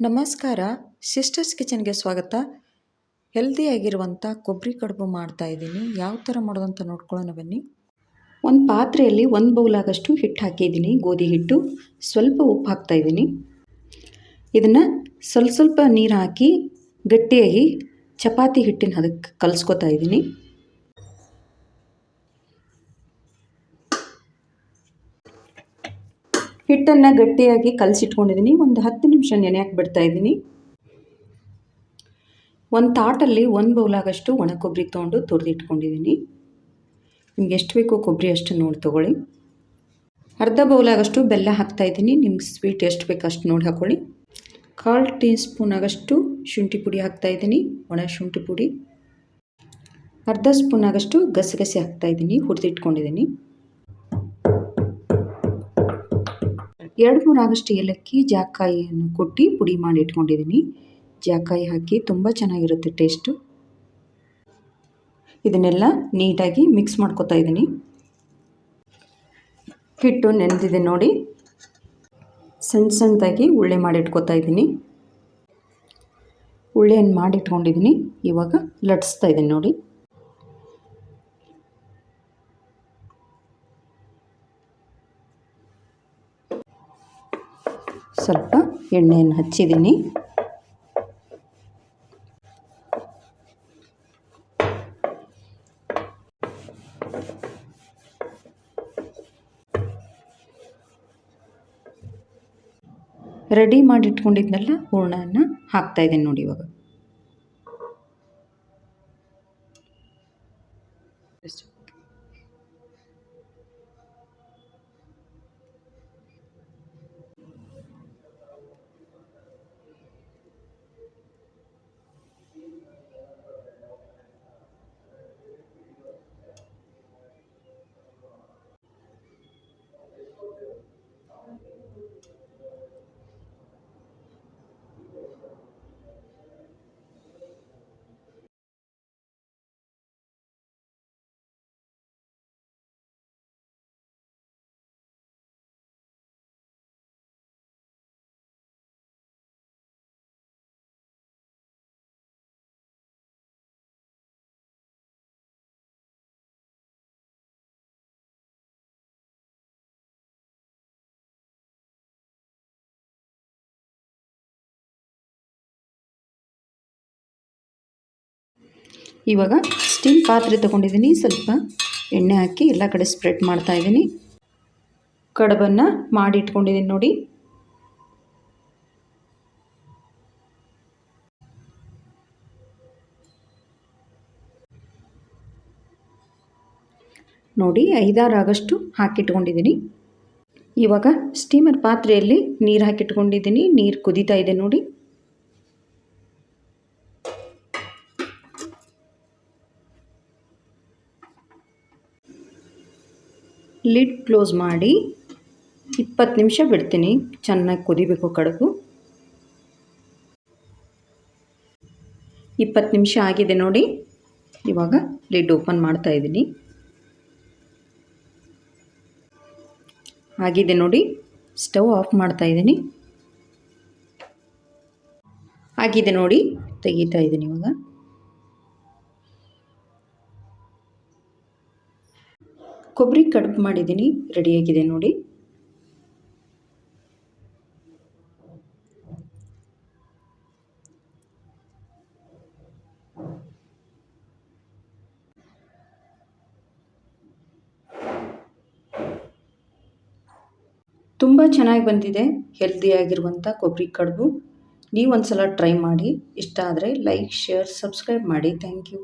ನಮಸ್ಕಾರ. ಸಿಸ್ಟರ್ಸ್ ಕಿಚನ್ಗೆ ಸ್ವಾಗತ. ಹೆಲ್ದಿಯಾಗಿರುವಂಥ ಕೊಬ್ಬರಿ ಕಡುಬು ಮಾಡ್ತಾಯಿದ್ದೀನಿ. ಯಾವ ಥರ ಮಾಡೋದಂತ ನೋಡ್ಕೊಳ್ಳೋಣ ಬನ್ನಿ. ಒಂದು ಪಾತ್ರೆಯಲ್ಲಿ 1 ಬೌಲ್ ಆಗೋಷ್ಟು ಹಿಟ್ಟು ಹಾಕಿದ್ದೀನಿ, ಗೋಧಿ ಹಿಟ್ಟು. ಸ್ವಲ್ಪ ಉಪ್ಪು ಹಾಕ್ತಾಯಿದ್ದೀನಿ. ಇದನ್ನು ಸ್ವಲ್ಪ ನೀರು ಹಾಕಿ ಗಟ್ಟಿಯಾಗಿ ಚಪಾತಿ ಹಿಟ್ಟಿನ ಹದಕ್ಕೆ ಕಲಿಸ್ಕೊತಾ ಇದ್ದೀನಿ. ಹಿಟ್ಟನ್ನು ಗಟ್ಟಿಯಾಗಿ ಕಲಸಿಟ್ಕೊಂಡಿದ್ದೀನಿ. ಒಂದು 10 ನಿಮಿಷ ನೆನೆಯಕ್ಕೆ ಬಿಡ್ತಾಯಿದ್ದೀನಿ. ಒಂದು ತಾಟಲ್ಲಿ 1 ಬೌಲ್ ಆಗೋಷ್ಟು ಒಣ ಕೊಬ್ಬರಿ ತೊಗೊಂಡು ತುರಿದಿಟ್ಕೊಂಡಿದ್ದೀನಿ. ನಿಮ್ಗೆ ಎಷ್ಟು ಬೇಕೋ ಕೊಬ್ಬರಿ ಅಷ್ಟು ನೋಡಿ ತೊಗೊಳ್ಳಿ. ಅರ್ಧ ಬೌಲ್ ಆಗೋಷ್ಟು ಬೆಲ್ಲ ಹಾಕ್ತಾಯಿದ್ದೀನಿ. ನಿಮ್ಗೆ ಸ್ವೀಟ್ ಎಷ್ಟು ಬೇಕು ಅಷ್ಟು ನೋಡಿ ಹಾಕ್ಕೊಳ್ಳಿ. 1/4 ಟೀ ಸ್ಪೂನ್ ಆಗೋಷ್ಟು ಶುಂಠಿ ಪುಡಿ ಹಾಕ್ತಾಯಿದ್ದೀನಿ, ಒಣ ಶುಂಠಿ ಪುಡಿ. ಅರ್ಧ ಸ್ಪೂನ್ ಆಗೋಷ್ಟು ಗಸಗಸೆ ಹಾಕ್ತಾಯಿದ್ದೀನಿ, ಹುರಿದಿಟ್ಕೊಂಡಿದ್ದೀನಿ. 2-3 ಆಗೋಷ್ಟು ಏಲಕ್ಕಿ, ಜಾಕಾಯಿಯನ್ನು ಕೊಟ್ಟು ಪುಡಿ ಮಾಡಿ ಇಟ್ಕೊಂಡಿದ್ದೀನಿ. ಜಾಕಾಯಿ ಹಾಕಿ ತುಂಬ ಚೆನ್ನಾಗಿರುತ್ತೆ ಟೇಸ್ಟು. ಇದನ್ನೆಲ್ಲ ನೀಟಾಗಿ ಮಿಕ್ಸ್ ಮಾಡ್ಕೊತಾ ಇದ್ದೀನಿ. ಹಿಟ್ಟು ನೆನೆದಿದೆ ನೋಡಿ. ಸಣ್ಣದಾಗಿ ಉಳ್ಳೆ ಮಾಡಿಟ್ಕೊತಾ ಇದ್ದೀನಿ. ಉಳ್ಳೆಯನ್ನು ಮಾಡಿಟ್ಕೊಂಡಿದ್ದೀನಿ. ಇವಾಗ ಲಟ್ಸ್ತಾ ಇದ್ದೀನಿ ನೋಡಿ. ಸ್ವಲ್ಪ ಎಣ್ಣೆಯನ್ನು ಹಚ್ಚಿದ್ದೀನಿ. ರೆಡಿ ಮಾಡಿಟ್ಕೊಂಡಿದ್ನೆಲ್ಲ ಹೂರಣವನ್ನು ಹಾಕ್ತಾಯಿದ್ದೀನಿ ನೋಡಿ. ಇವಾಗ ಇವಾಗ ಸ್ಟೀಲ್ ಪಾತ್ರೆ ತೊಗೊಂಡಿದ್ದೀನಿ. ಸ್ವಲ್ಪ ಎಣ್ಣೆ ಹಾಕಿ ಎಲ್ಲ ಕಡೆ ಸ್ಪ್ರೆಡ್ ಮಾಡ್ತಾಯಿದ್ದೀನಿ. ಕಡುಬನ್ನು ಮಾಡಿ ಇಟ್ಕೊಂಡಿದ್ದೀನಿ ನೋಡಿ. ನೋಡಿ 5-6 ಆಗೋಷ್ಟು ಹಾಕಿಟ್ಕೊಂಡಿದ್ದೀನಿ. ಇವಾಗ ಸ್ಟೀಮರ್ ಪಾತ್ರೆಯಲ್ಲಿ ನೀರು ಹಾಕಿಟ್ಕೊಂಡಿದ್ದೀನಿ. ನೀರು ಕುದೀತಾ ಇದೆ ನೋಡಿ. ಲಿಡ್ ಕ್ಲೋಸ್ ಮಾಡಿ 20 ನಿಮಿಷ ಬಿಡ್ತೀನಿ. ಚೆನ್ನಾಗಿ ಕುದಿಬೇಕು ಕಡುಬು. 20 ನಿಮಿಷ ಆಗಿದೆ ನೋಡಿ. ಇವಾಗ ಲಿಡ್ ಓಪನ್ ಮಾಡ್ತಾ ಇದ್ದೀನಿ. ಆಗಿದೆ ನೋಡಿ. ಸ್ಟವ್ ಆಫ್ ಮಾಡ್ತಾ ಇದ್ದೀನಿ. ಆಗಿದೆ ನೋಡಿ, ತೆಗಿತಾ ಇದ್ದೀನಿ. ಇವಾಗ ಕೊಬ್ಬರಿ ಕಡುಬು ಮಾಡಿದ್ದೀನಿ, ರೆಡಿಯಾಗಿದೆ ನೋಡಿ. ತುಂಬ ಚೆನ್ನಾಗಿ ಬಂದಿದೆ ಹೆಲ್ದಿಯಾಗಿರುವಂಥ ಕೊಬ್ಬರಿ ಕಡುಬು. ನೀವು ಒಂದು ಸಲ ಟ್ರೈ ಮಾಡಿ. ಇಷ್ಟ ಆದರೆ ಲೈಕ್, ಶೇರ್, ಸಬ್ಸ್ಕ್ರೈಬ್ ಮಾಡಿ. Thank you.